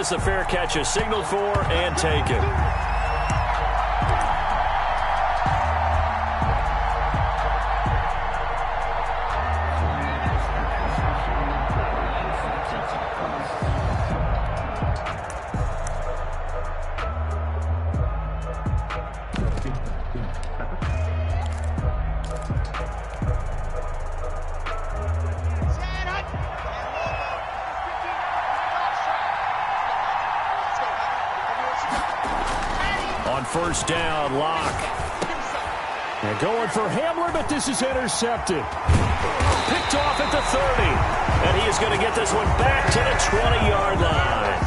as the fair catch is signaled for and taken. First down, Locke. And going for Hamler, but this is intercepted. Picked off at the 30. And he is going to get this one back to the 20-yard line.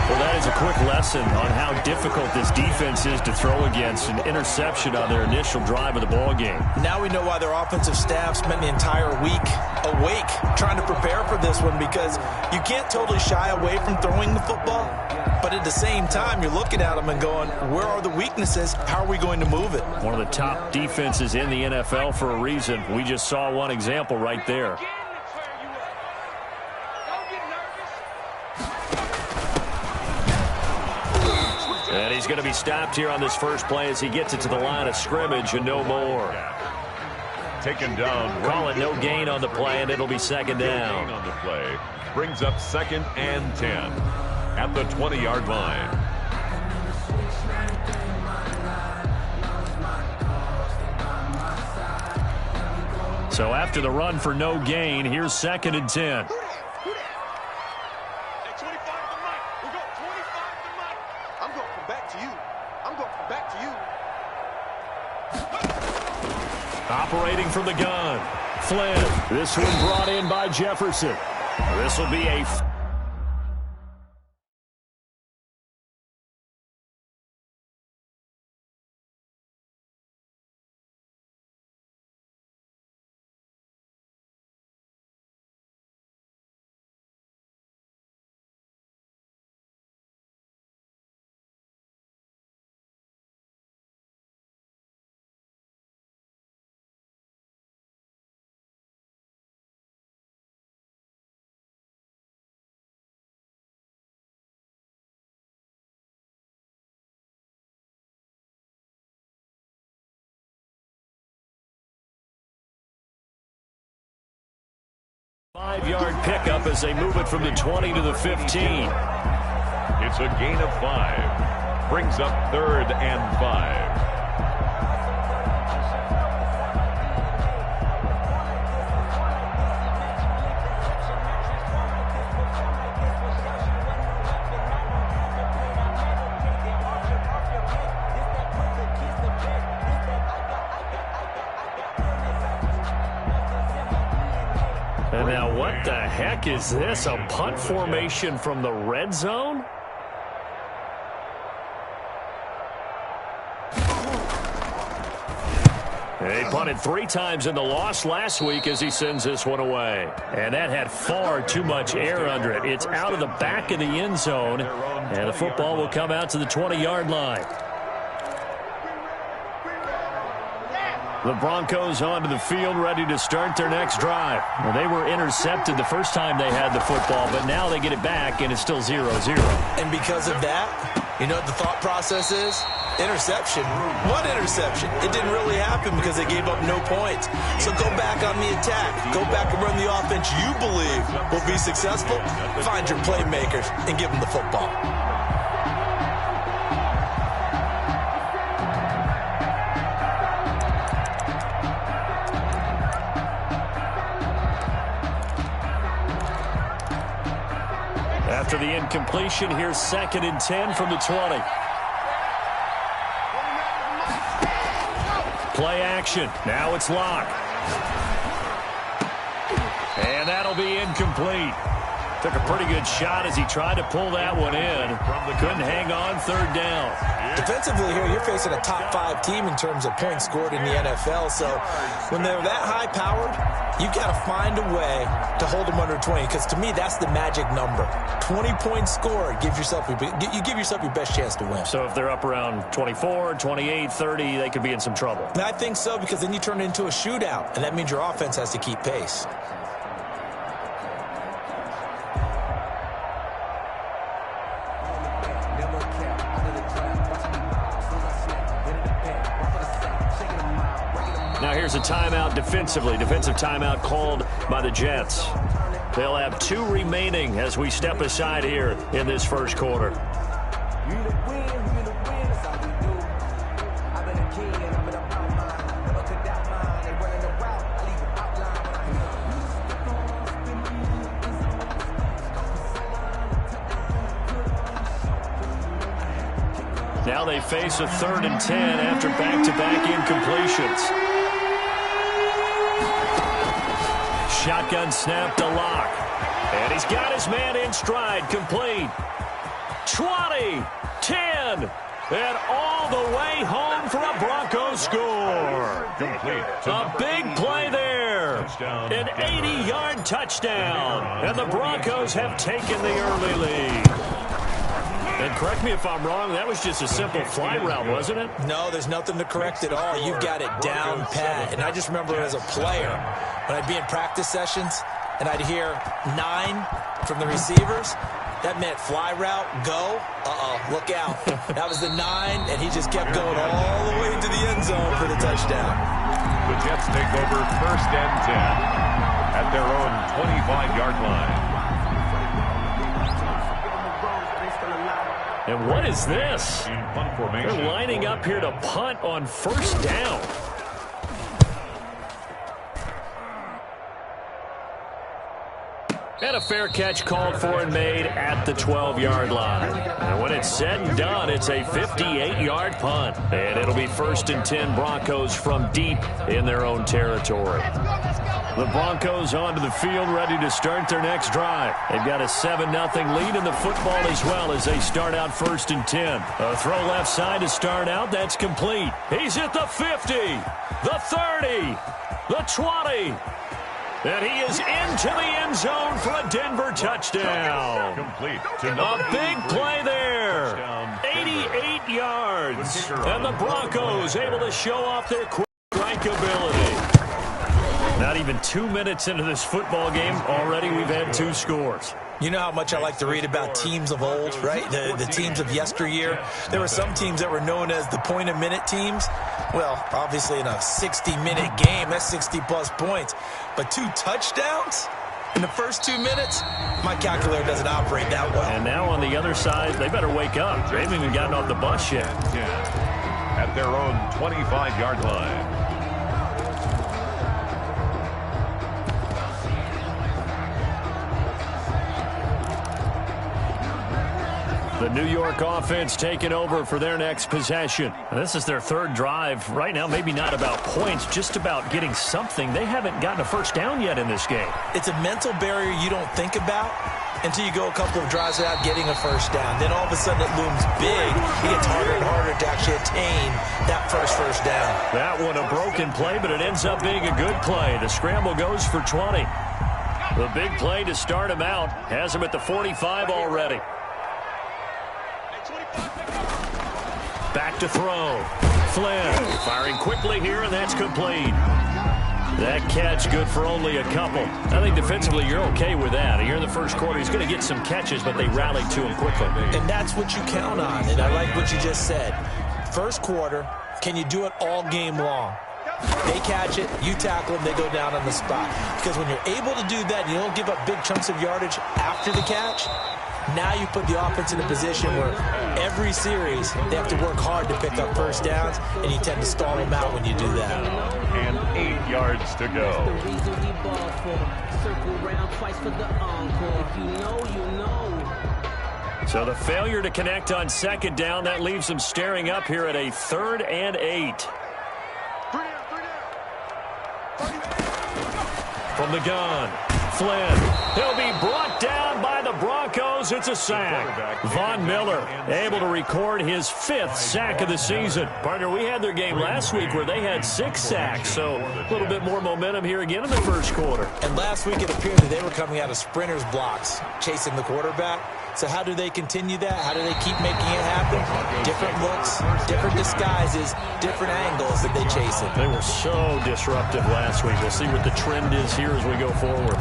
Well, that is a quick lesson on how difficult this defense is to throw against. An interception on their initial drive of the ballgame. Now we know why their offensive staff spent the entire week awake trying to prepare for this one, because you can't totally shy away from throwing the football. But at the same time, you're looking at them and going, where are the weaknesses? How are we going to move it? One of the top defenses in the NFL for a reason. We just saw one example right there. And he's going to be stopped here on this first play as he gets it to the line of scrimmage and no more. Taken down. Call it no gain on the play, and it'll be second down. No gain on the play. Brings up 2nd and 10 at the 20-yard line. So after the run for no gain, here's 2nd and 10. Operating from the gun, Flynn. This one brought in by Jefferson. This will be a... Five-yard pickup as they move it from the 20 to the 15. It's a gain of 5. Brings up 3rd and 5. And now what the heck is this? A punt formation from the red zone? He punted 3 times in the loss last week as he sends this one away. And that had far too much air under it. It's out of the back of the end zone, and the football will come out to the 20-yard line. The Broncos onto the field, ready to start their next drive. Well, they were intercepted the first time they had the football, but now they get it back, and it's still 0-0. And because of that, you know what the thought process is? Interception. What interception? It didn't really happen because they gave up no points. So go back on the attack. Go back and run the offense you believe will be successful. Find your playmakers and give them the football. After the incompletion, here's 2nd and 10 from the 20. Play action. Now it's Locke. And that'll be incomplete. Took a pretty good shot as he tried to pull that one in. Couldn't hang on, 3rd down. Defensively here, you're facing a top 5 team in terms of points scored in the NFL. So when they're that high-powered, you've got to find a way to hold them under 20, because to me, that's the magic number. 20 points scored, you give yourself your best chance to win. So if they're up around 24, 28, 30, they could be in some trouble. And I think so, because then you turn it into a shootout, and that means your offense has to keep pace. Now here's a timeout defensively. Defensive timeout called by the Jets. They'll have 2 remaining as we step aside here in this first quarter. Now they face a 3rd and 10 after back-to-back incompletions. Shotgun snap to Lock. And he's got his man in stride, complete. 20, 10, and all the way home for a Broncos score. A big play there. An 80-yard touchdown. And the Broncos have taken the early lead. And correct me if I'm wrong, that was just a simple fly route, wasn't it? No, there's nothing to correct at all. You've got it down pat. And I just remember as a player, when I'd be in practice sessions and I'd hear 9 from the receivers, that meant fly route, go, look out. That was the 9, and he just kept going all the way into the end zone for the touchdown. The Jets take over 1st and 10 at their own 25-yard line. And what is this? They're lining up here to punt on 1st down. And a fair catch called for and made at the 12-yard line. And when it's said and done, it's a 58-yard punt. And it'll be 1st and 10 Broncos from deep in their own territory. The Broncos onto the field ready to start their next drive. They've got a 7-0 lead in the football as well as they start out 1st and 10. A throw left side to start out. That's complete. He's at the 50, the 30, the 20. And he is into the end zone for a Denver touchdown. A big play there. 88 yards. And the Broncos able to show off their quick strike ability. Not even 2 minutes into this football game, already we've had 2 scores. You know how much I like to read about teams of old, right? The teams of yesteryear. There were some teams that were known as the point-a-minute teams. Well, obviously in a 60-minute game, that's 60-plus points. But 2 touchdowns in the first 2 minutes? My calculator doesn't operate that well. And now on the other side, they better wake up. They haven't even gotten off the bus yet. At their own 25-yard line. The New York offense taking over for their next possession. And this is their 3rd drive. Right now, maybe not about points, just about getting something. They haven't gotten a 1st down yet in this game. It's a mental barrier you don't think about until you go a couple of drives without getting a 1st down. Then all of a sudden it looms big. It gets harder and harder to actually attain that first down. That one a broken play, but it ends up being a good play. The scramble goes for 20. The big play to start him out has him at the 45 already. Back to throw. Flynn firing quickly here, and that's complete. That catch good for only a couple. I think defensively you're okay with that. Here in the first quarter, he's going to get some catches, but they rallied to him quickly. And that's what you count on, and I like what you just said. First quarter, can you do it all game long? They catch it, you tackle them, they go down on the spot. Because when you're able to do that, and you don't give up big chunks of yardage after the catch, now you put the offense in a position where every series they have to work hard to pick up 1st downs, and you tend to stall them out when you do that. And 8 yards to go. So the failure to connect on 2nd down, that leaves them staring up here at a 3rd and 8. From the gun, Flynn. He'll be brought down by the Broncos. It's a sack. Von Miller able to record his 5th sack of the season. Partner, we had their game last week where they had 6 sacks, so a little bit more momentum here again in the first quarter. And last week it appeared that they were coming out of sprinters blocks, chasing the quarterback. So how do they continue that? How do they keep making it happen? Different looks, different disguises, different angles that they chase it. They were so disruptive last week. We'll see what the trend is here as we go forward.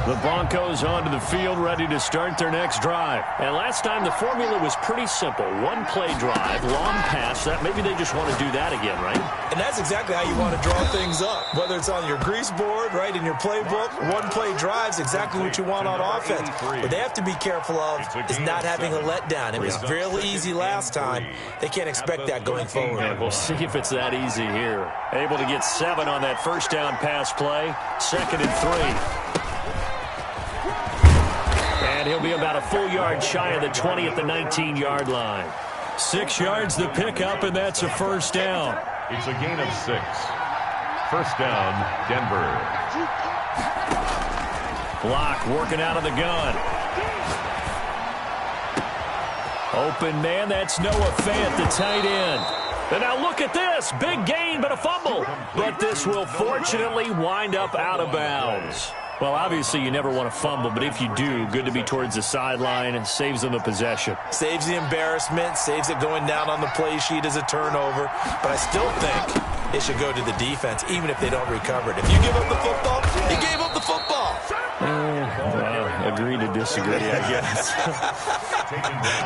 The Broncos onto the field, ready to start their next drive. And last time, the formula was pretty simple. One-play drive, long pass. Maybe they just want to do that again, right? And that's exactly how you want to draw things up. Whether it's on your grease board, right, in your playbook, one-play drive's exactly what you want on offense. What they have to be careful of is not having a letdown. It was really easy last time. They can't expect that going forward. And we'll see if it's that easy here. Able to get 7 on that first down pass play. 2nd and 3. And he'll be about a full yard shy of the 20 at the 19-yard line. 6 yards the pickup, and that's a first down. It's a gain of 6. First down, Denver. Block working out of the gun. Open man, that's Noah Fant, the tight end. And now look at this. Big gain, but a fumble. But this will fortunately wind up out of bounds. Well, obviously, you never want to fumble, but if you do, good to be towards the sideline and saves them the possession. Saves the embarrassment, saves it going down on the play sheet as a turnover. But I still think it should go to the defense, even if they don't recover it. If you give up the football, you gave up the football. Agree to disagree, I guess.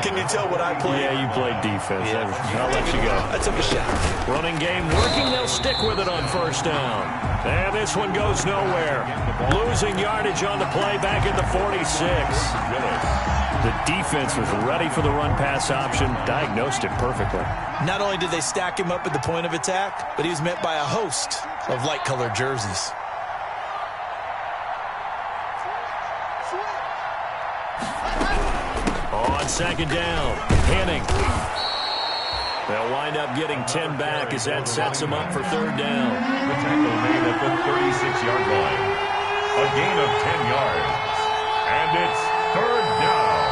Can you tell what I played? Yeah, you played defense. Yeah. I'll let you go. I took a shot. Running game working. They'll stick with it on first down. And this one goes nowhere. Losing yardage on the play back at the 46. The defense was ready for the run-pass option. Diagnosed it perfectly. Not only did they stack him up at the point of attack, but he was met by a host of light-colored jerseys. On 2nd down, Henning. They'll wind up getting 10 back as that sets them up for 3rd down. The tackle made at the 36-yard line. A gain of 10 yards. And it's 3rd down.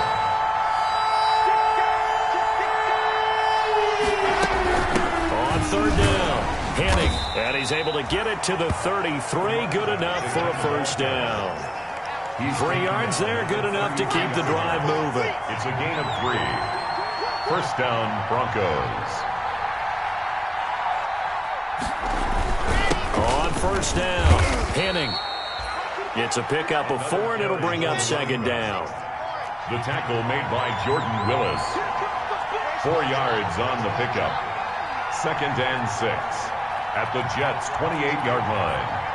On 3rd down, Henning. And he's able to get it to the 33. Good enough for a first down. 3 yards there, good enough to keep the drive moving. It's a gain of 3. First down, Broncos. On first down, Henning. It's a pickup of 4, and it'll bring up 2nd down. The tackle made by Jordan Willis. 4 yards on the pickup. 2nd and 6 at the Jets' 28-yard line.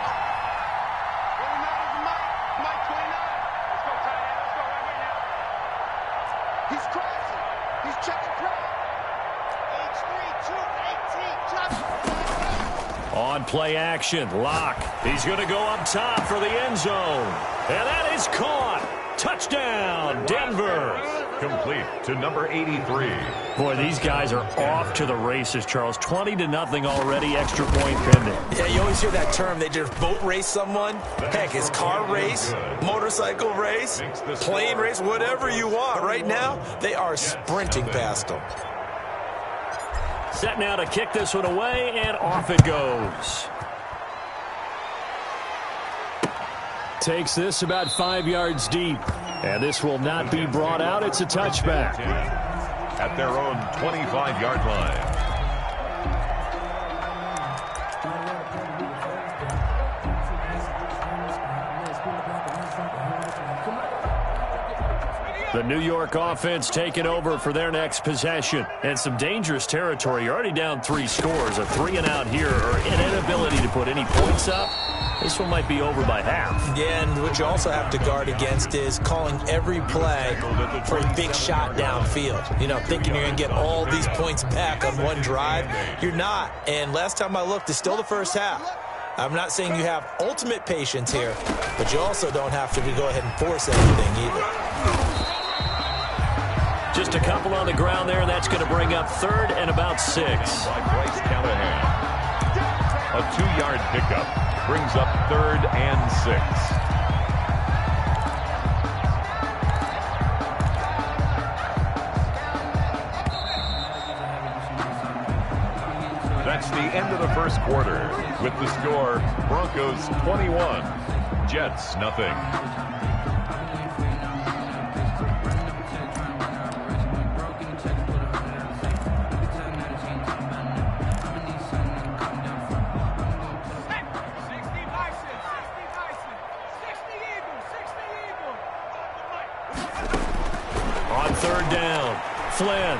On play action, Locke. He's going to go up top for the end zone. And that is caught. Touchdown, Denver. Complete to number 83. Boy, these guys are off to the races, Charles. 20-0 already, extra point pending. Yeah, you always hear that term. They just boat race someone. Heck, it's car race, motorcycle race, plane race, whatever you want. Right now, they are sprinting past them. Set now to kick this one away, and off it goes. Takes this about 5 yards deep. And this will not be brought out. It's a touchback. At their own 25-yard line. The New York offense taking over for their next possession. And some dangerous territory. You're already down 3 scores. A 3-and-out here, or an inability to put any points up. This one might be over by half. Yeah, and what you also have to guard against is calling every play for a big shot downfield. You know, thinking you're going to get all these points back on one drive. You're not. And last time I looked, it's still the first half. I'm not saying you have ultimate patience here, but you also don't have to go ahead and force anything either. Just a couple on the ground there. That's going to bring up 3rd and about 6. By Bryce Callahan. A 2-yard pickup brings up 3rd and 6. That's the end of the first quarter. With the score, Broncos 21, Jets nothing. third down. Flynn.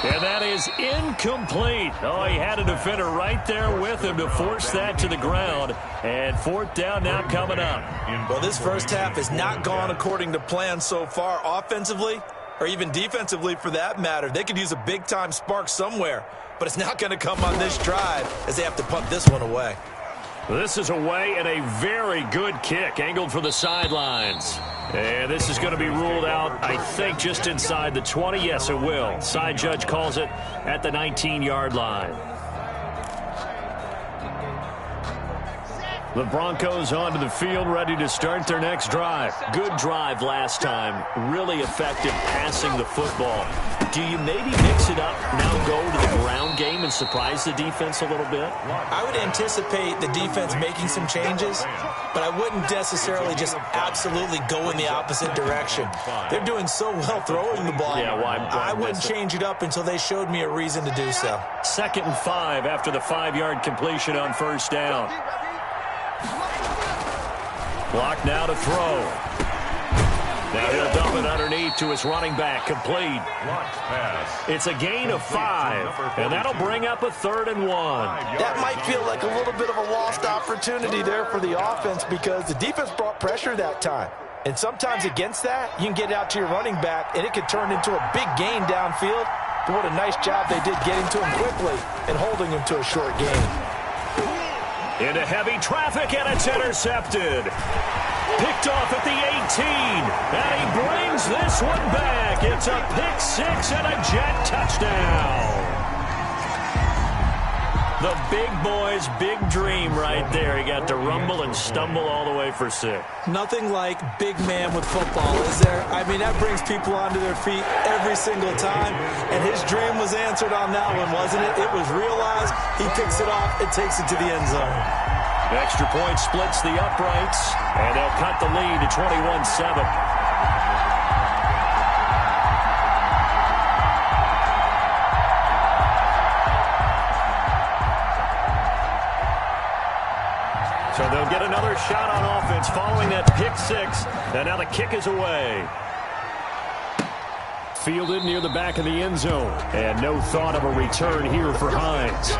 And that is incomplete. Oh, he had a defender right there with him to force that to the ground. And fourth down now coming up. Well, this first half has not gone according to plan so far offensively, or even defensively for that matter. They could use a big-time spark somewhere, but it's not going to come on this drive as they have to punt this one away. This is away and a very good kick, angled for the sidelines. And this is going to be ruled out, I think, just inside the 20. Yes, it will. Side judge calls it at the 19-yard line. The Broncos onto the field, ready to start their next drive. Good drive last time. Really effective passing the football. Do you maybe mix it up, now go to the ground game and surprise the defense a little bit? I would anticipate the defense making some changes, but I wouldn't necessarily just absolutely go in the opposite direction. They're doing so well throwing the ball. Yeah, why I wouldn't change it up until they showed me a reason to do so. 2nd and 5 after the 5-yard completion on first down. Block now to throw. Now he'll dump it underneath to his running back. Complete. It's a gain of 5, and that'll bring up a 3rd and 1. That might feel like a little bit of a lost opportunity there for the offense because the defense brought pressure that time. And sometimes against that, you can get out to your running back, and it could turn into a big gain downfield. But what a nice job they did getting to him quickly and holding him to a short gain. Into heavy traffic, and it's intercepted. Picked off at the 18, and he brings this one back. It's a pick 6 and a Jet touchdown. The big boy's big dream right there. He got to rumble and stumble all the way for 6. Nothing like big man with football, is there? I mean, that brings people onto their feet every single time, and his dream was answered on that one, wasn't it? It was realized. He picks it off and takes it to the end zone. Extra point splits the uprights, and they'll cut the lead to 21-7. So they'll get another shot on offense following that pick 6, and now the kick is away. Fielded near the back of the end zone, and no thought of a return here for Hines.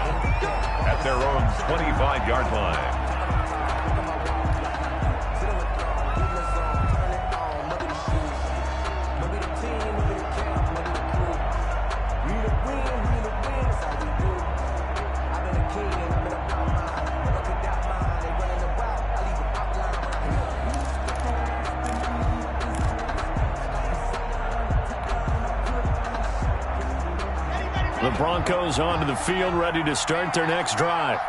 At their own 25-yard line. The Broncos onto the field, ready to start their next drive.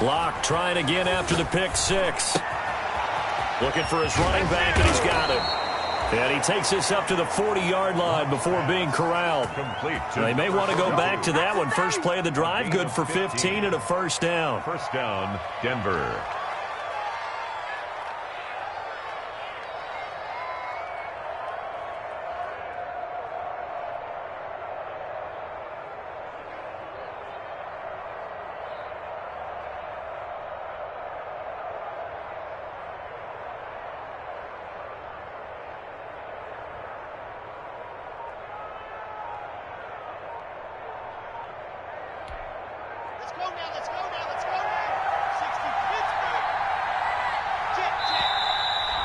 Block trying again after the pick 6. Looking for his running back, and he's got him. And he takes this up to the 40-yard line before being corralled. They may want to go back to that one. First play of the drive, good for 15 and a first down. First down, Denver.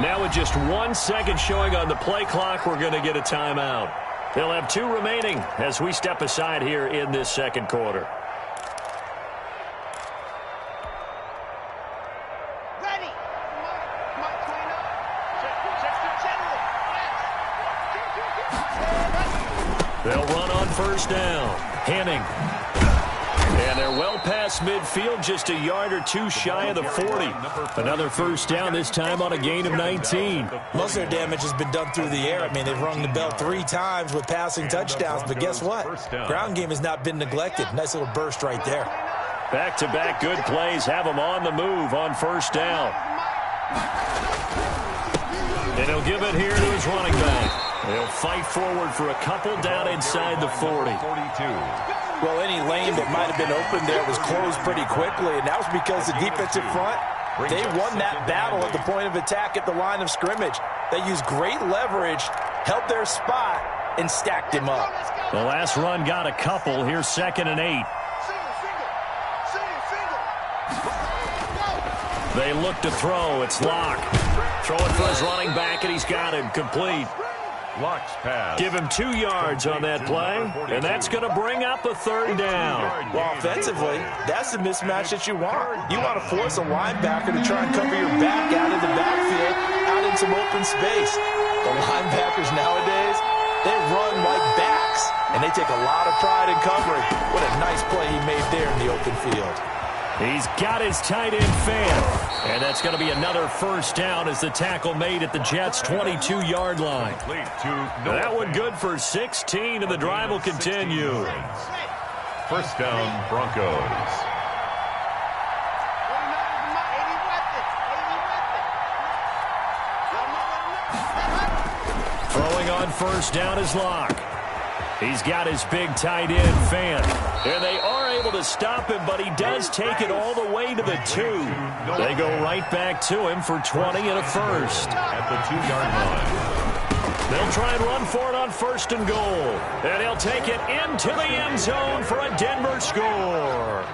Now with just 1 second showing on the play clock, we're going to get a timeout. They'll have 2 remaining as we step aside here in this second quarter. Ready. They'll run on first down. Henning. And they're well past midfield, just a yard or 2 shy of the 40. Another first down, this time on a gain of 19. Most of their damage has been done through the air. I mean, they've rung the bell 3 times with passing touchdowns, but guess what? Ground game has not been neglected. Nice little burst right there. Back-to-back good plays have them on the move on first down. And he'll give it here to his running back. They'll fight forward for a couple down inside the 40. 42. Well, any lane that might have been open there was closed pretty quickly, and that was because the defensive front, they won that battle at the point of attack at the line of scrimmage. They used great leverage, held their spot, and stacked him up. The last run got a couple. Here's 2nd and 8. They look to throw. It's Locke. Throwing for his running back, and he's got him complete. Locke's pass. Give him 2 yards on that play, and that's going to bring up a 3rd down. Well, offensively, that's the mismatch that you want. You want to force a linebacker to try and cover your back out of the backfield, out in some open space. The linebackers nowadays, they run like backs, and they take a lot of pride in covering. What a nice play he made there in the open field. He's got his tight end fan, and that's going to be another 1st down as the tackle made at the Jets' 22-yard line. That one good for 16, and the drive will continue. 1st down, Broncos. Throwing on 1st down is Locke. He's got his big tight end fan. And they are able to stop him, but he does take it all the way to the 2. They go right back to him for 20 and a 1st. At the 2-yard line. They'll try and run for it on 1st and goal. And he'll take it into the end zone for a Denver score.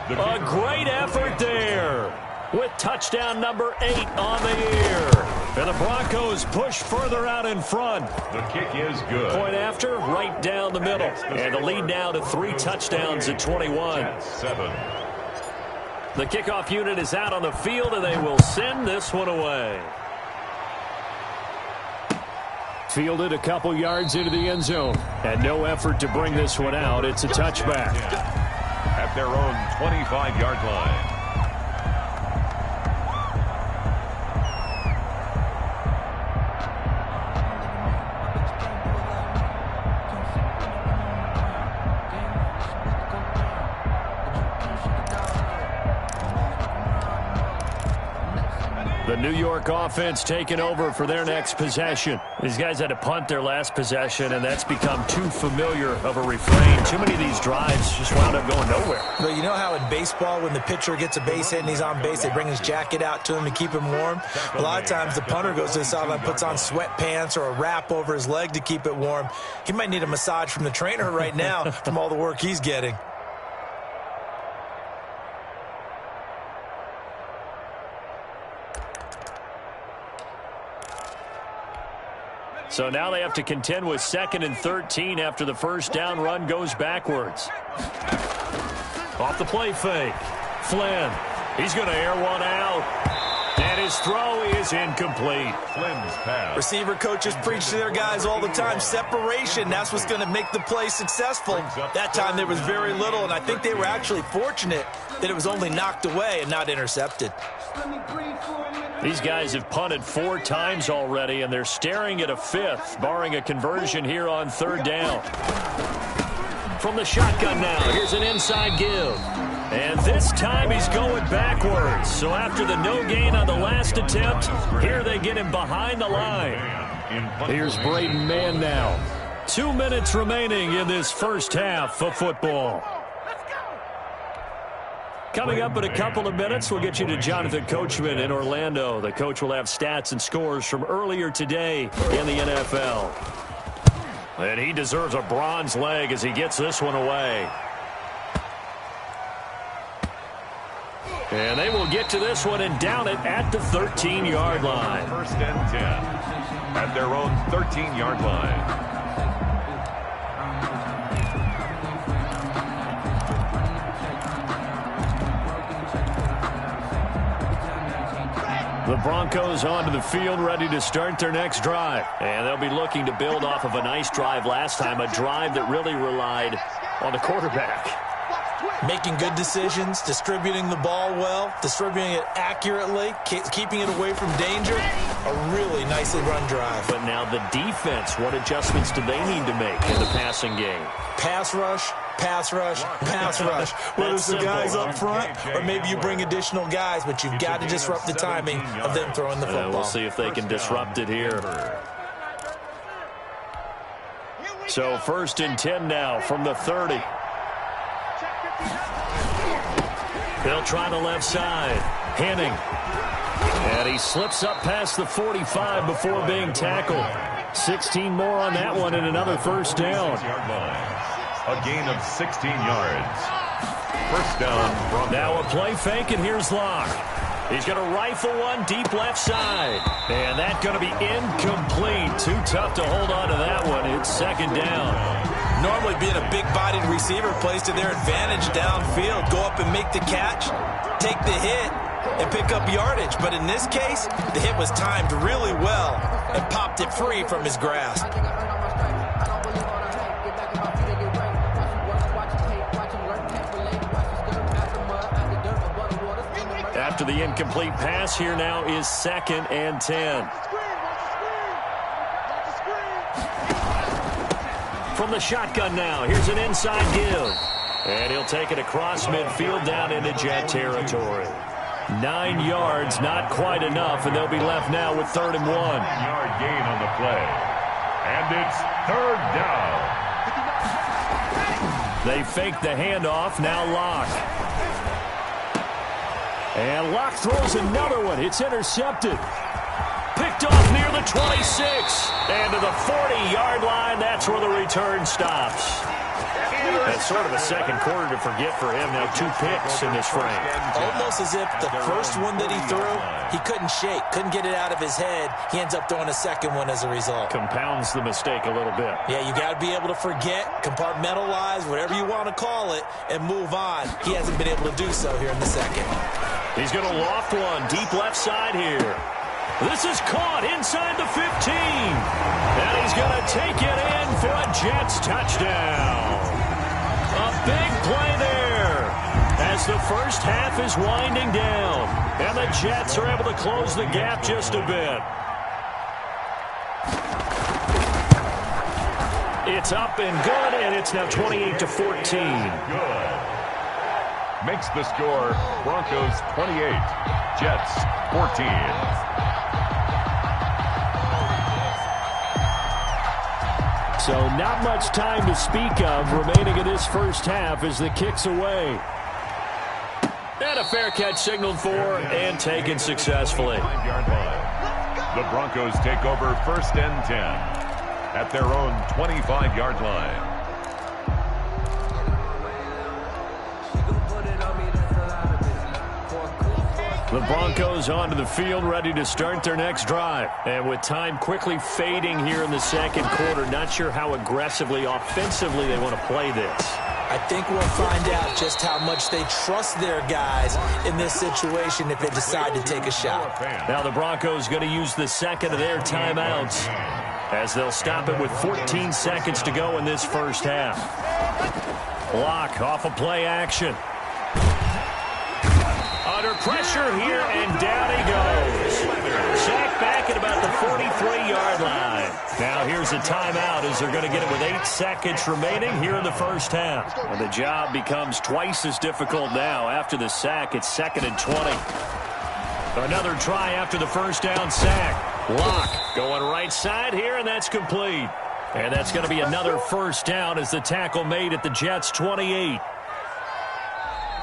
A great effort there, with touchdown number 8 on the year. And the Broncos push further out in front. The kick is good. Point after, right down the middle. And the lead now to 3 touchdowns at 21. 7. The kickoff unit is out on the field, and they will send this one away. Fielded a couple yards into the end zone. And no effort to bring this one out. It's a touchback. At their own 25-yard line. The New York offense taking over for their next possession. These guys had to punt their last possession, and that's become too familiar of a refrain. Too many of these drives just wound up going nowhere. But you know how in baseball, when the pitcher gets a base hit and he's on base, they bring his jacket out to him to keep him warm? A lot of times the punter goes to the sideline, puts on sweatpants or a wrap over his leg to keep it warm. He might need a massage from the trainer right now from all the work he's getting. So now they have to contend with 2nd and 13 after the 1st down run goes backwards. Off the play fake. Flynn. He's going to air one out. And his throw is incomplete. Flynn's pass. Receiver coaches preach to their guys all the time. Separation, that's what's going to make the play successful. That time there was very little, and I think they were actually fortunate that it was only knocked away and not intercepted. These guys have punted 4 times already, and they're staring at a 5th, barring a conversion here on 3rd down. From the shotgun now, here's an inside give. And this time he's going backwards. So after the no gain on the last attempt, here they get him behind the line. Here's Braden Mann now. 2 minutes remaining in this 1st half of football. Coming up in a couple of minutes, we'll get you to Jonathan Coachman in Orlando. The coach will have stats and scores from earlier today in the NFL. And he deserves a bronze leg as he gets this one away. And they will get to this one and down it at the 13-yard line. 1st and 10 at their own 13-yard line. The Broncos onto the field, ready to start their next drive. And they'll be looking to build off of a nice drive last time, a drive that really relied on the quarterback. Making good decisions, distributing the ball well, distributing it accurately, keeping it away from danger. A really nicely run drive. But now the defense, what adjustments do they need to make in the passing game? Pass rush, pass rush, pass rush. Whether it's the guys up front or maybe you bring additional guys, but you've got to disrupt the timing of them throwing the football. We'll see if they can disrupt it here. So 1st and 10 now from the 30. They'll try the left side. Henning. And he slips up past the 45 before being tackled. 16 more on that one and another first down. A gain of 16 yards. First down. Broncos. Now a play fake, and here's Locke. He's going to rifle one deep left side. And that's going to be incomplete. Too tough to hold on to that one. It's second down. Normally being a big-bodied receiver plays to their advantage downfield. Go up and make the catch, take the hit, and pick up yardage. But in this case, the hit was timed really well and popped it free from his grasp. After the incomplete pass, here now is 2nd and 10. From the shotgun now, here's an inside give. And he'll take it across midfield down into Jet territory. 9 yards, not quite enough, and they'll be left now with 3rd and 1. Yard gain on the play. And it's 3rd down. They fake the handoff, now Locke. And Locke throws another one. It's intercepted. Picked off near the 26. And to the 40-yard line, that's where the return stops. That's sort of a second quarter to forget for him. Now 2 picks in this frame. Almost as if the first one that he threw, he couldn't shake, couldn't get it out of his head. He ends up throwing a second one as a result. Compounds the mistake a little bit. Yeah, you got to be able to forget, compartmentalize, whatever you want to call it, and move on. He hasn't been able to do so here in the second. He's going to loft one deep left side here. This is caught inside the 15. And he's going to take it in for a Jets touchdown. A big play there as the first half is winding down. And the Jets are able to close the gap just a bit. It's up and good, and it's now 28-14. Good. Makes the score Broncos 28, Jets 14. So not much time to speak of remaining in this first half as the kick's away. And a fair catch signaled for and taken successfully. 5-yard line. The Broncos take over 1st and 10 at their own 25-yard line. The Broncos onto the field, ready to start their next drive. And with time quickly fading here in the second quarter, not sure how aggressively, offensively they want to play this. I think we'll find out just how much they trust their guys in this situation if they decide to take a shot. Now the Broncos going to use the second of their timeouts as they'll stop it with 14 seconds to go in this first half. Locke off of play action. Under pressure here, and down he goes. Sacked back at about the 43-yard line. Now here's a timeout as they're going to get it with 8 seconds remaining here in the first half. And the job becomes twice as difficult now. After the sack, it's 2nd and 20. Another try after the first down sack. Locke going right side here, and that's complete. And that's going to be another first down as the tackle made at the Jets' 28.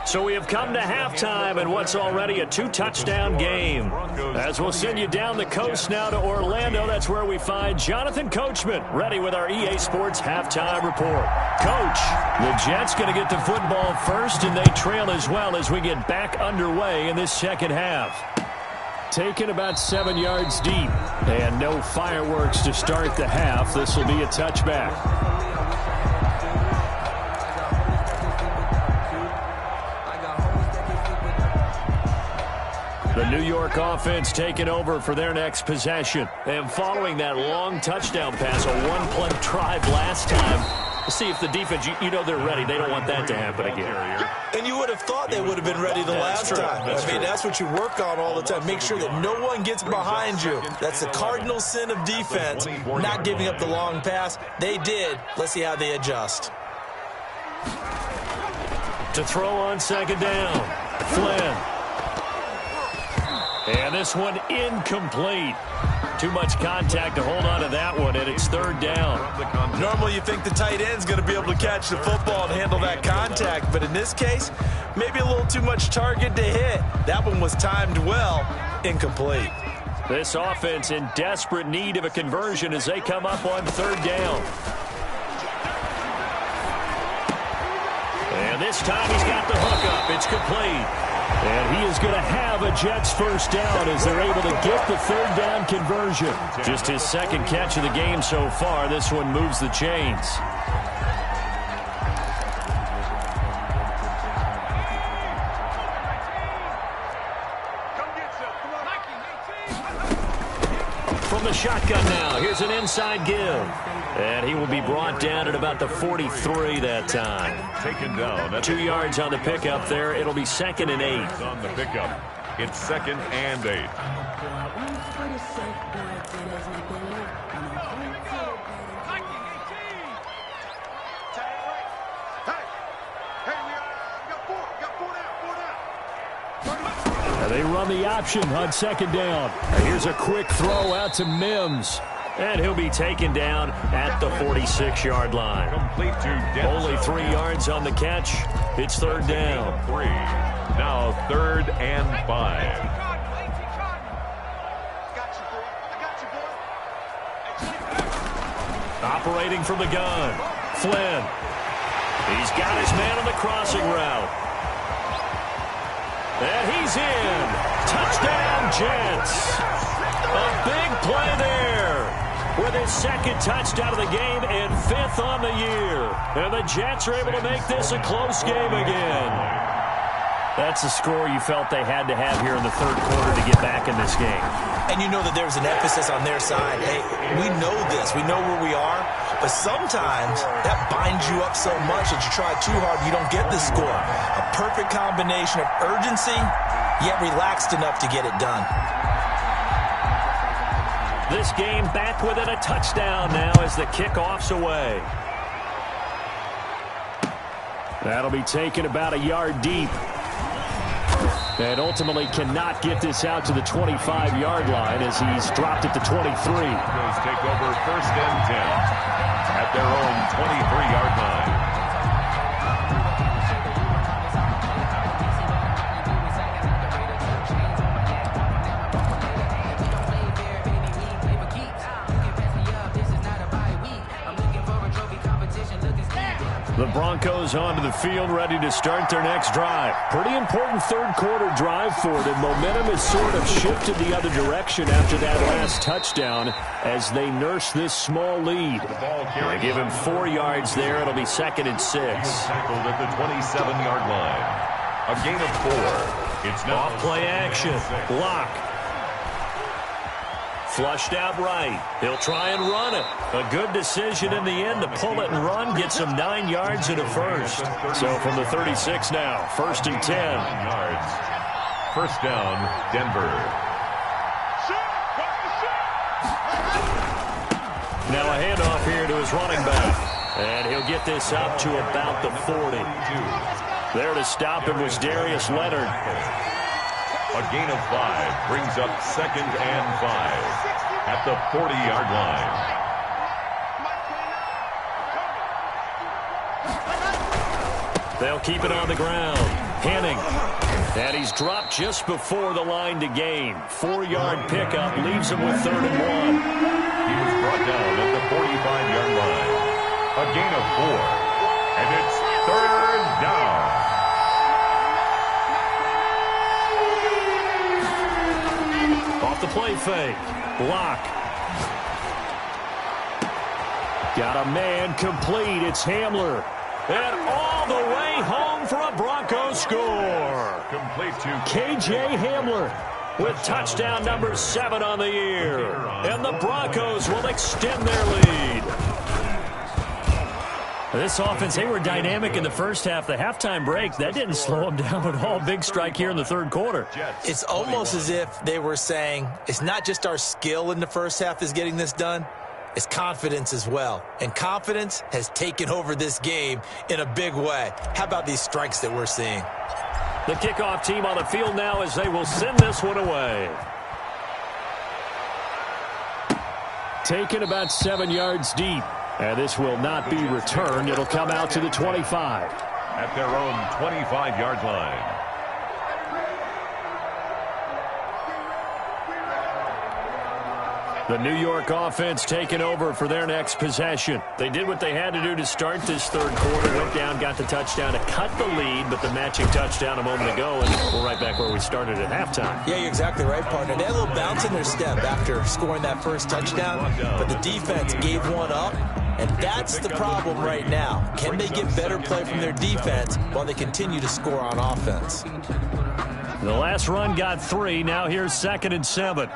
So we have come to halftime in what's already a 2-touchdown game. As we'll send you down the coast now to Orlando, that's where we find Jonathan Coachman ready with our EA Sports Halftime Report. Coach, the Jets going to get the football first, and they trail as well as we get back underway in this second half. Taken about 7 yards deep, and no fireworks to start the half. This will be a touchback. The New York offense taking over for their next possession. And following that long touchdown pass, a one-play drive last time, see if the defense, you know they're ready. They don't want that to happen again. And you would have thought they would have been ready the last time. I mean, that's what you work on all the time. Make sure that no one gets behind you. That's the cardinal sin of defense, not giving up the long pass. They did. Let's see how they adjust. To throw on second down, Flynn. And this one incomplete. Too much contact to hold on to that one, and it's third down. Normally you think the tight end's going to be able to catch the football and handle that contact, but in this case, maybe a little too much target to hit. That one was timed well, incomplete. This offense in desperate need of a conversion as they come up on third down. And this time he's got the hook up. It's complete. And he is going to have a Jets first down as they're able to get the third down conversion. Just his second catch of the game so far. This one moves the chains. From the shotgun now, here's an inside give. And he will be brought down at about the 43 that time. Taken down. 2 yards on the pickup there. It'll be 2nd and 8. On the pickup, it's 2nd and 8. And they run the option on 2nd down. And here's a quick throw out to Mims. And he'll be taken down at the 46-yard line. Complete to Denzel. Only 3 yards on the catch. It's third down. 3. Now 3rd and 5. Operating from the gun. Flynn. He's got his man on the crossing route. And he's in. Touchdown, Jets. A big play there with his 2nd touchdown of the game and 5th on the year. And the Jets are able to make this a close game again. That's the score you felt they had to have here in the third quarter to get back in this game. And you know that there's an emphasis on their side. Hey, we know this. We know where we are. But sometimes that binds you up so much that you try too hard, you don't get the score. A perfect combination of urgency, yet relaxed enough to get it done. This game back within a touchdown now as the kickoff's away. That'll be taken about a yard deep. And ultimately cannot get this out to the 25-yard line as he's dropped it to 23. Broncos take over 1st and 10 at their own 23-yard line. The Broncos onto the field, ready to start their next drive. Pretty important third quarter drive for them. Momentum has sort of shifted the other direction after that last touchdown as they nurse this small lead. They give him 4 yards there. It'll be 2nd and 6. Tackled at the 27-yard line. A gain of 4. It's now Off play action. Block. Flushed out right. He'll try and run it. A good decision in the end to pull it and run. Gets him 9 yards and a first. So from the 36 now, 1st and 10. 9 yards. First down, Denver. Now a handoff here to his running back. And he'll get this up to about the 40. There to stop him was Darius Leonard. A gain of 5 brings up 2nd and 5 at the 40-yard line. They'll keep it on the ground. Henning. And he's dropped just before the line to gain. 4-yard pickup leaves him with 3rd and 1. He was brought down at the 45-yard line. A gain of 4. And it's 3rd down. Off the play fake. Block. Got a man complete. It's Hamler. And all the way home for a Broncos score. Complete to KJ Hamler with touchdown number 7 on the year. And the Broncos will extend their lead. This offense, they were dynamic in the first half. The halftime break, that didn't slow them down at all. Big strike here in the third quarter. It's almost as if they were saying, it's not just our skill in the first half that's getting this done, it's confidence as well. And confidence has taken over this game in a big way. How about these strikes that we're seeing? The kickoff team on the field now as they will send this one away. taken about 7 yards deep. And this will not be returned. It'll come out to the 25. At their own 25-yard line. The New York offense taking over for their next possession. They did what they had to do to start this third quarter. Went down, got the touchdown to cut the lead, but the matching touchdown a moment ago, and we're right back where we started at halftime. Yeah, you're exactly right, partner. They had a little bounce in their step after scoring that first touchdown, but the defense gave one up, and that's the problem right now. Can they get better play from their defense while they continue to score on offense? The last run got 3. Now here's 2nd and 7.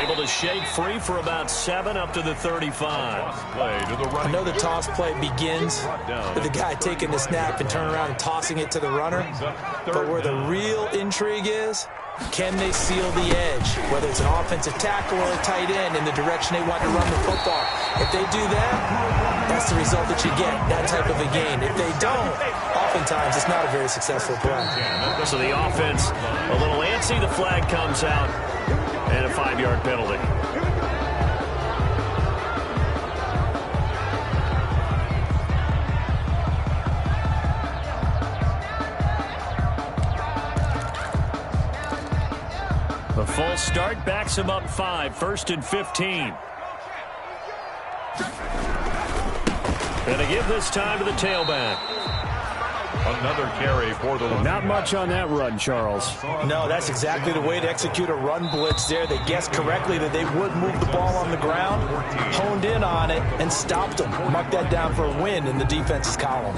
Able to shake free for about 7 up to the 35. I know the toss play begins with the guy taking the snap and turning around and tossing it to the runner. But where the real intrigue is, can they seal the edge, whether it's an offensive tackle or a tight end, in the direction they want to run the football? If they do that, that's the result that you get, that type of a gain. If they don't, oftentimes it's not a very successful play. So the offense a little antsy. The flag comes out. And a 5-yard penalty. The false start backs him up 5. 1st and 15. And to give this time to the tailback. Another carry for the... Not much on that run, Charles. No, that's exactly the way to execute a run blitz there. They guessed correctly that they would move the ball on the ground, honed in on it, and stopped them. Mark that down for a win in the defense's column.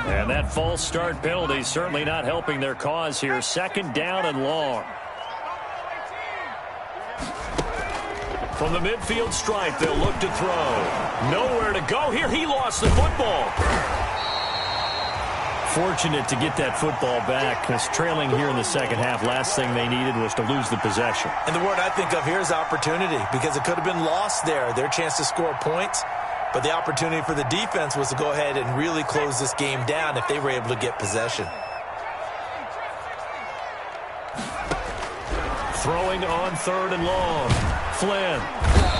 And that false start penalty certainly not helping their cause here. 2nd down and long. From the midfield stripe, they'll look to throw. Nowhere to go here. He lost the football. Fortunate to get that football back, because trailing here in the second half, last thing they needed was to lose the possession. And the word I think of here is opportunity, because it could have been lost there, their chance to score points. But the opportunity for the defense was to go ahead and really close this game down if they were able to get possession. Throwing on 3rd and long. Flynn.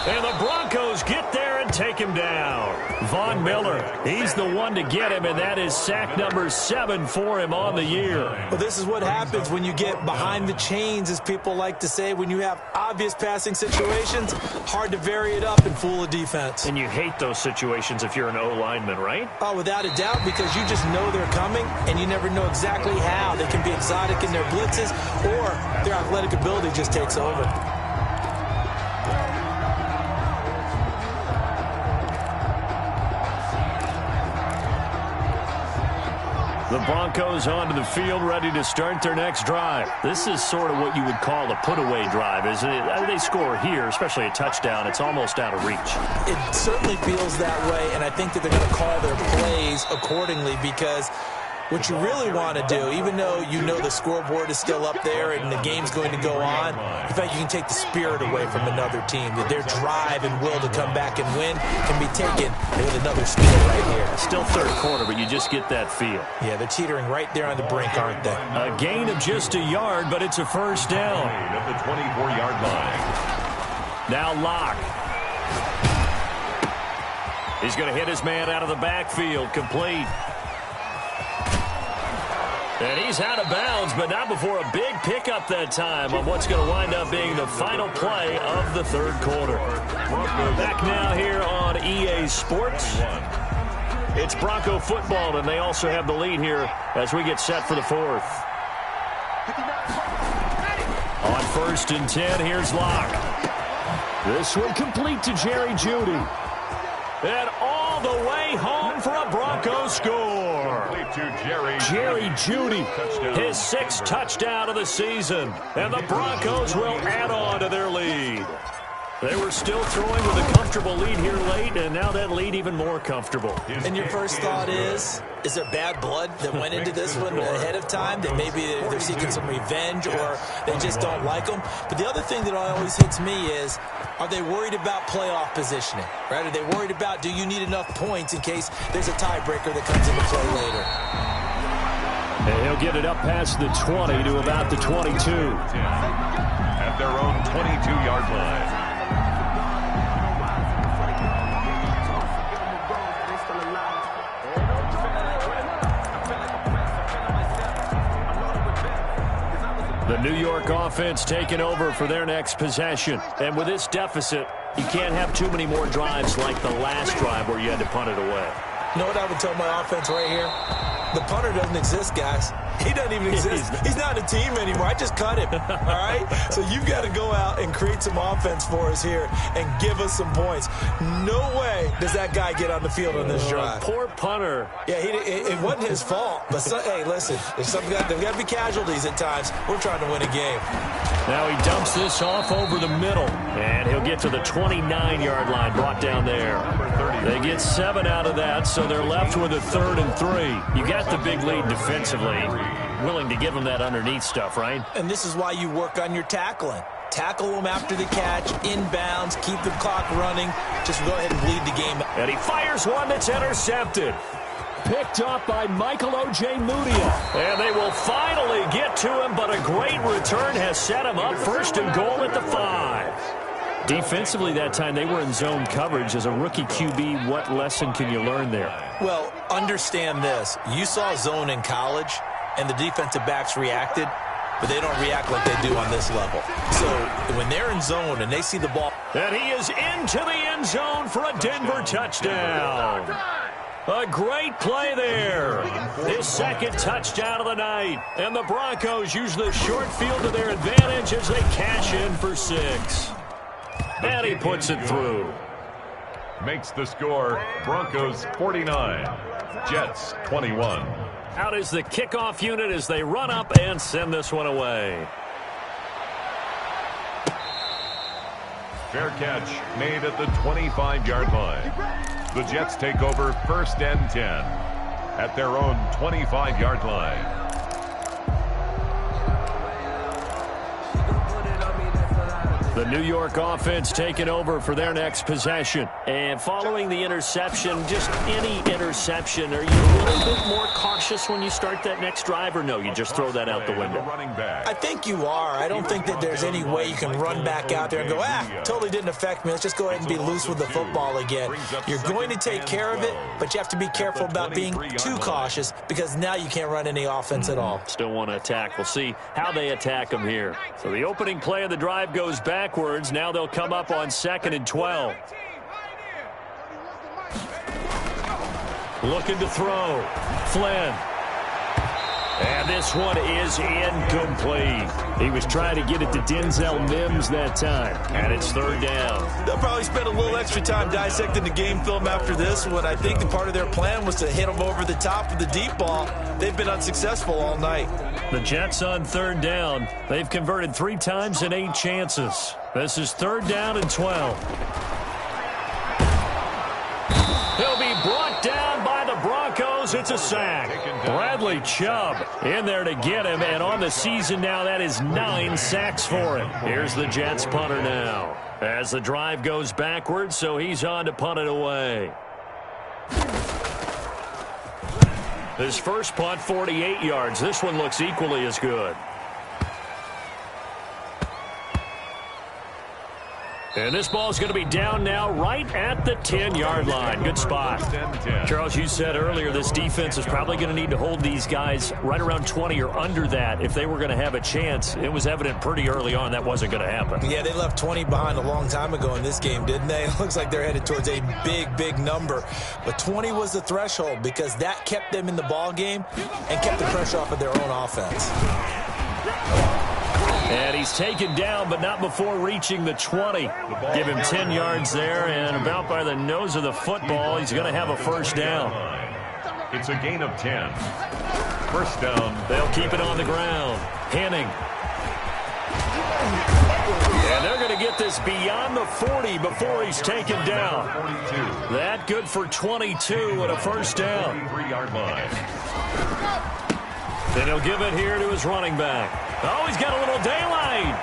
And the Broncos get there and take him down. Von Miller, he's the one to get him, and that is sack number 7 for him on the year. Well, this is what happens when you get behind the chains, as people like to say. When you have obvious passing situations, hard to vary it up and fool a defense. And you hate those situations if you're an O-lineman, right? Oh, without a doubt, because you just know they're coming, and you never know exactly how. They can be exotic in their blitzes, or their athletic ability just takes over. The Broncos onto the field, ready to start their next drive. This is sort of what you would call a put-away drive, isn't it? They score here, especially a touchdown. It's almost out of reach. It certainly feels that way, and I think that they're going to call their plays accordingly, because what you really want to do, even though you know the scoreboard is still up there and the game's going to go on, in fact, you can take the spirit away from another team. That their drive and will to come back and win can be taken with another steal right here. Still third quarter, but you just get that feel. Yeah, they're teetering right there on the brink, aren't they? A gain of just a yard, but it's a first down. At the 24-yard line. Now Locke. He's going to hit his man out of the backfield, complete. And he's out of bounds, but not before a big pickup that time on what's going to wind up being the final play of the third quarter. Back now here on EA Sports. It's Bronco football, and they also have the lead here as we get set for the fourth. On 1st and 10, here's Locke. This one complete to Jerry Jeudy. And all the way home for a Broncos score. Jerry Jeudy, his 6th touchdown of the season. And the Broncos will add on to their lead. They were still throwing with a comfortable lead here late, and now that lead even more comfortable. And your first thought is there bad blood that went into this one ahead of time, that maybe they're seeking some revenge or they just don't like them? But the other thing that always hits me is, are they worried about playoff positioning? Right? Are they worried about, do you need enough points in case there's a tiebreaker that comes into play later? And he'll get it up past the 20 to about the 22. At their own 22-yard line. The New York offense taking over for their next possession. And with this deficit, you can't have too many more drives like the last drive where you had to punt it away. You know what I would tell my offense right here? The punter doesn't exist, guys. He doesn't even exist. He's not a team anymore. I just cut him, all right? So you've got to go out and create some offense for us here and give us some points. No way does that guy get on the field on this drive. Poor punter. Yeah, it wasn't his fault. But, hey, listen, there's got to be casualties at times. We're trying to win a game. Now he dumps this off over the middle, and he'll get to the 29-yard line, brought down there. They get 7 out of that, so they're left with a 3rd and 3. You got the big lead defensively. Willing to give them that underneath stuff, right? And this is why you work on your tackling. Tackle them after the catch, inbounds, keep the clock running. Just go ahead and bleed the game. And he fires one that's intercepted. Picked up by Michael O.J. Mudia. And they will finally get to him, but a great return has set him up 1st and goal at the 5. Defensively that time, they were in zone coverage. As a rookie QB, what lesson can you learn there? Well, understand this. You saw zone in college, and the defensive backs reacted, but they don't react like they do on this level. So when they're in zone and they see the ball. And he is into the end zone for a Denver touchdown. A great play there. His 2nd touchdown of the night. And the Broncos use the short field to their advantage as they cash in for 6. And he puts it through. Makes the score Broncos 49, Jets 21. Out is the kickoff unit as they run up and send this one away. Fair catch made at the 25-yard line. The Jets take over 1st and 10 at their own 25-yard line. The New York offense taking over for their next possession. And following the interception, just any interception, are you a little bit more cautious when you start that next drive, or no, you just throw that out the window? I think you are. I don't think that there's any way you can run back out there and go, totally didn't affect me. Let's just go ahead and be loose with the football again. You're going to take care of it, but you have to be careful about being too cautious because now you can't run any offense at all. Still want to attack. We'll see how they attack them here. So the opening play of the drive goes backwards. Now they'll come up on 2nd and 12. Looking to throw. Flynn. And this one is incomplete. He was trying to get it to Denzel Mims that time. And it's 3rd down. They'll probably spend a little extra time dissecting the game film after this one. I think the part of their plan was to hit them over the top with the deep ball. They've been unsuccessful all night. The Jets on 3rd down. They've converted 3 times in 8 chances. This is 3rd down and 12. He'll be brought down by the Broncos. It's a sack. Bradley Chubb in there to get him, and on the season now, that is 9 sacks for him. Here's the Jets punter now as the drive goes backwards, so he's on to punt it away. His first punt, 48 yards. This one looks equally as good. And this ball's going to be down now right at the 10-yard line. Good spot. Charles, you said earlier this defense is probably going to need to hold these guys right around 20 or under that if they were going to have a chance. It was evident pretty early on that wasn't going to happen. Yeah, they left 20 behind a long time ago in this game, didn't they? It looks like they're headed towards a big, big number. But 20 was the threshold because that kept them in the ball game and kept the pressure off of their own offense. And he's taken down, but not before reaching the 20. Give him 10 yards there, and about by the nose of the football, he's going to have a 1st down. It's a gain of 10. 1st down. They'll keep it on the ground. Henning. And they're going to get get this beyond the 40 before he's taken down. That good for 22 and a first down. 3-yard line. Then he'll give it here to his running back. Oh, he's got a little daylight.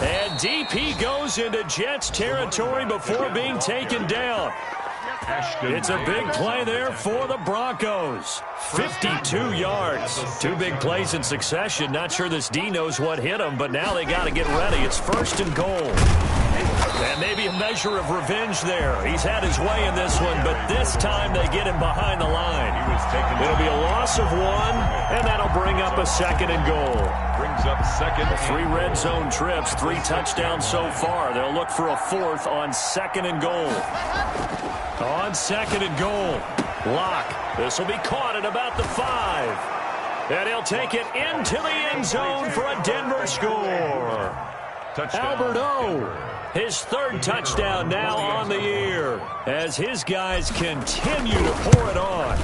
And deep he goes into Jets territory before being taken down. It's a big play there for the Broncos. 52 yards. 2 big plays in succession. Not sure this D knows what hit him, but now they got to get ready. It's 1st and goal. And maybe a measure of revenge there. He's had his way in this one, but this time they get him behind the line. It'll be a loss of 1, and that'll bring up a 2nd and goal. Brings up 2nd. 3 red zone trips, 3 touchdowns so far. They'll look for a 4th on 2nd and goal. On 2nd and goal, Locke. This will be caught at about the 5. And he'll take it into the end zone for a Denver score. Touchdown. Albert O, his 3rd touchdown now on the year as his guys continue to pour it on.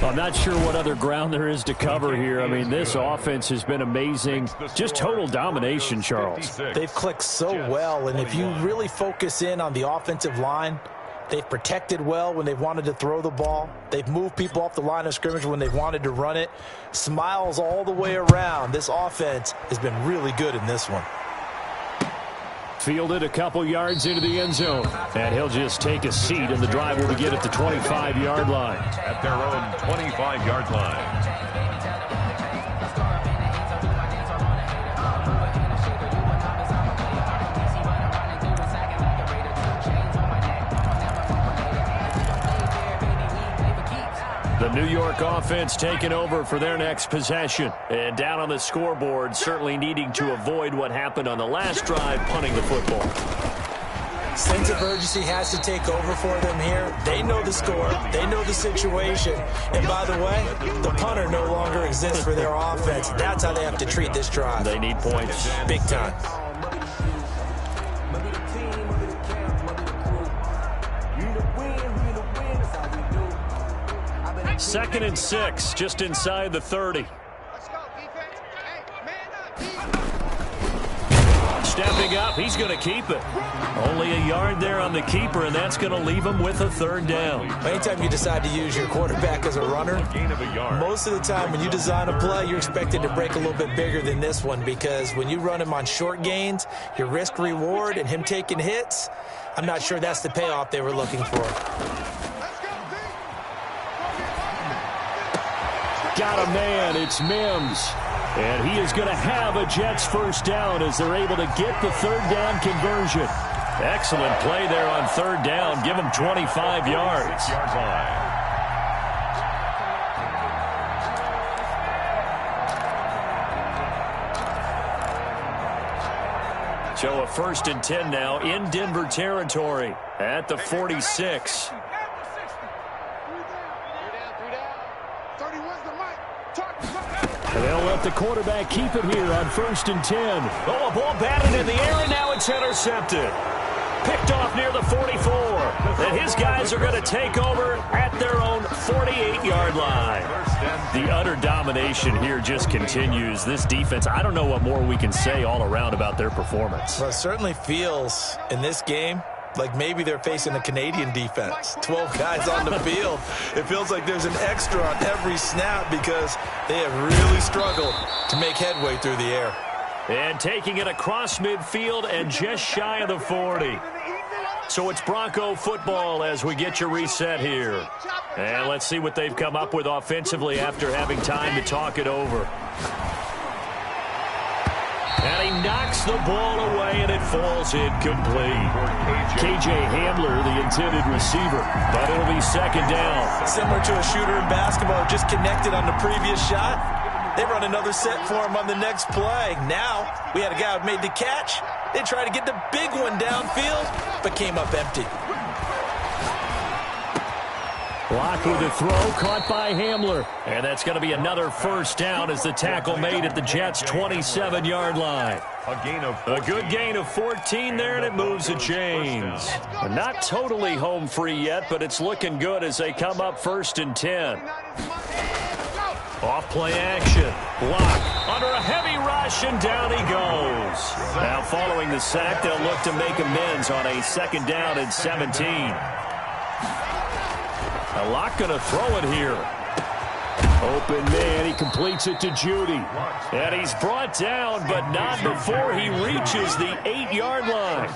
I'm not sure what other ground there is to cover here. I mean, this offense has been amazing. Just total domination, Charles. They've clicked so well, and if you really focus in on the offensive line, they've protected well when they've wanted to throw the ball. They've moved people off the line of scrimmage when they've wanted to run it. Smiles all the way around. This offense has been really good in this one. Fielded a couple yards into the end zone. And he'll just take a seat, and the drive will begin at the 25-yard line. At their own 25-yard line. The New York offense taking over for their next possession. And down on the scoreboard, certainly needing to avoid what happened on the last drive, punting the football. Sense of urgency has to take over for them here. They know the score. They know the situation. And by the way, the punter no longer exists for their offense. That's how they have to treat this drive. They need points. Big time. Second and 6, just inside the 30. Stepping up, he's going to keep it. Only a yard there on the keeper, and that's going to leave him with a 3rd down. Anytime you decide to use your quarterback as a runner, most of the time when you design a play, you're expected to break a little bit bigger than this one, because when you run him on short gains, your risk-reward and him taking hits, I'm not sure that's the payoff they were looking for. Got a man, it's Mims. And he is going to have a Jets 1st down as they're able to get the 3rd down conversion. Excellent play there on 3rd down. Give him 25 yards. 6-yard line. So a 1st and 10 now in Denver territory at the 46. And they'll let the quarterback keep it here on 1st and 10. Oh, a ball batted in the air, and now it's intercepted. Picked off near the 44. And his guys are going to take over at their own 48-yard line. The utter domination here just continues. This defense, I don't know what more we can say all around about their performance. Well, it certainly feels in this game like maybe they're facing a Canadian defense. 12 guys on the field. It feels like there's an extra on every snap because they have really struggled to make headway through the air. And taking it across midfield and just shy of the 40. So it's Bronco football as we get your reset here. And let's see what they've come up with offensively after having time to talk it over. And he knocks the ball away, and it falls incomplete. KJ Hamler, the intended receiver, but it'll be 2nd down. Similar to a shooter in basketball, just connected on the previous shot. They run another set for him on the next play. Now, we had a guy who made the catch. They tried to get the big one downfield, but came up empty. Block with a throw, caught by Hamler. And that's going to be another 1st down as the tackle made at the Jets' 27-yard line. A good gain of 14 there, and it moves the chains. Not totally home free yet, but it's looking good as they come up 1st and 10. Off play action. Block under a heavy rush, and down he goes. Now following the sack, they'll look to make amends on a 2nd down and 17. Locke going to throw it here. Open man, he completes it to Judy. And he's brought down, but not before he reaches the 8-yard line.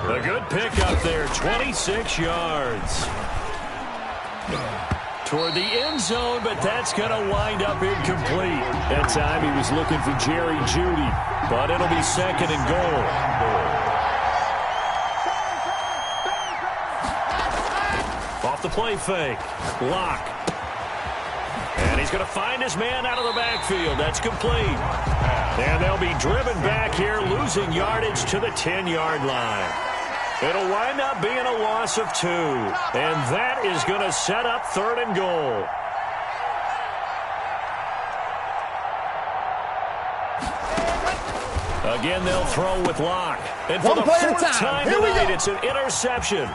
A good pickup there, 26 yards. Toward the end zone, but that's going to wind up incomplete. That time he was looking for Jerry Judy, but it'll be 2nd and goal. Off the play fake. Locke. And he's going to find his man out of the backfield. That's complete. And they'll be driven back here, losing yardage to the 10-yard line. It'll wind up being a loss of 2. And that is going to set up 3rd and goal. Again, they'll throw with Locke. And for the 4th time tonight, it's an interception.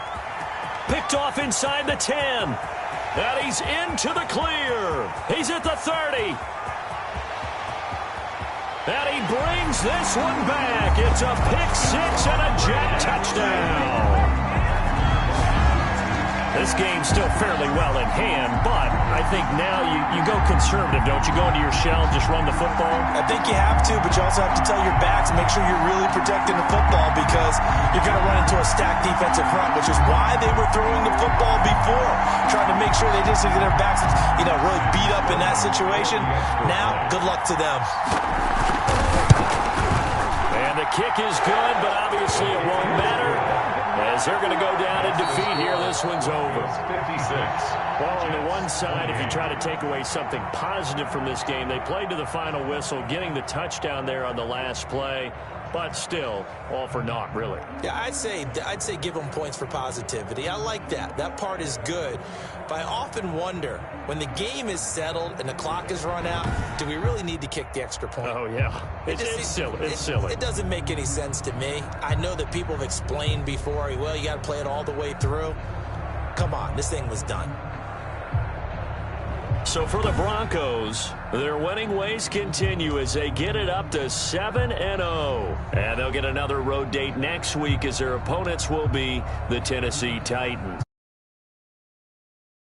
Picked off inside the 10. And he's into the clear. He's at the 30. And he brings this one back. It's a pick 6 and a Jet touchdown. This game's still fairly well in hand, but I think now you go conservative, don't you? Go into your shell, just run the football? I think you have to, but you also have to tell your backs, make sure you're really protecting the football because you're going to run into a stacked defensive front, which is why they were throwing the football before, trying to make sure they just get their backs, really beat up in that situation. Now, good luck to them. And the kick is good, but obviously it won't matter as they're going to go down in defeat here. This one's over. 56. Well, on the one side, if you try to take away something positive from this game, they played to the final whistle, getting the touchdown there on the last play. But still, all for naught, really. Yeah, I'd say give them points for positivity. I like that. That part is good. But I often wonder, when the game is settled and the clock is run out, do we really need to kick the extra point? Oh, yeah. It's silly. It's silly. It doesn't make any sense to me. I know that people have explained before, well, you got to play it all the way through. Come on, this thing was done. So for the Broncos, their winning ways continue as they get it up to 7-0. And they'll get another road date next week as their opponents will be the Tennessee Titans.